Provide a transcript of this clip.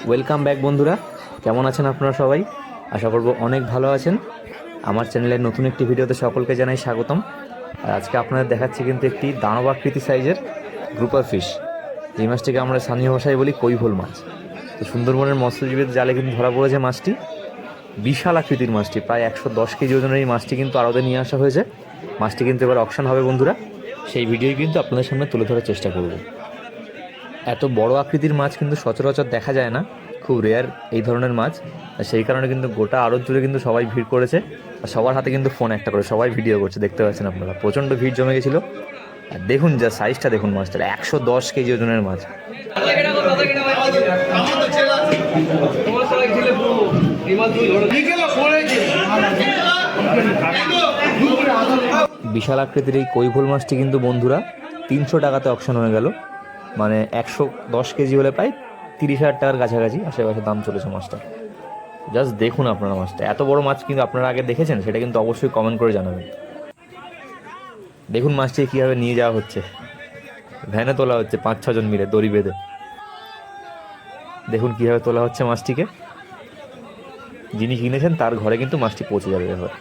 Welcome back বন্ধুরা, কেমন আছেন আপনারা সবাই? আশা করব অনেক ভালো আছেন। আমার চ্যানেলের নতুন একটি ভিডিওতে সকলকে জানাই স্বাগতম। আর আজকে আপনাদের দেখাচ্ছি কিন্তু একটি দানবাকৃতি সাইজের গ্রুপার ফিশ, এই মাছটিকে আমরা স্থানীয় ভাষায় বলি কৈফল মাছ। তো সুন্দরবনের মৎস্যজীবীদের জালে কিন্তু ধরা পড়েছে মাছটি। বিশাল আকৃতির মাছটি, প্রায় 110 কেজি ওজনের এই মাছটি কিন্তু আড়তে নিয়ে আসা হয়েছে। মাছটি কিন্তু এবার অকশন হবে বন্ধুরা, সেই ভিডিওই কিন্তু আপনাদের সামনে তুলে ধরার চেষ্টা করব। এত বড় আকৃতির মাছ কিন্তু সচরাচর দেখা যায় না, খুব রেয়ার এই ধরনের মাছ। সেই কারণে কিন্তু গোটা আড়ত জুড়ে কিন্তু সবাই ভিড় করেছে, আর সবার হাতে কিন্তু ফোন একটা করে, সবাই ভিডিও করছে, দেখতে পাচ্ছেন আপনারা। প্রচণ্ড ভিড় জমে গেছিলো। আর দেখুন যা সাইজটা দেখুন মাছটার, 110 কেজি ওজনের মাছ। বিশাল আকৃতির এই কৈফল মাছটি কিন্তু বন্ধুরা 300 টাকাতে অকশন হয়ে গেল। মানে 110 কেজি হলে প্রায় 30,000 টাকার কাছাকাছি আশেপাশে দাম চলেছে মাছটা। জাস্ট দেখুন আপনারা মাছটা, এত বড় মাছ কিন্তু আপনারা আগে দেখেছেন সেটা কিন্তু অবশ্যই কমেন্ট করে জানাবেন। দেখুন মাছটি কীভাবে নিয়ে যাওয়া হচ্ছে, ভ্যানে তোলা হচ্ছে 5-6 জন মিলে দড়ি বেঁধে। দেখুন কীভাবে তোলা হচ্ছে মাছটিকে। যিনি কিনেছেন তার ঘরে কিন্তু মাছটি পৌঁছে যাবে এবার।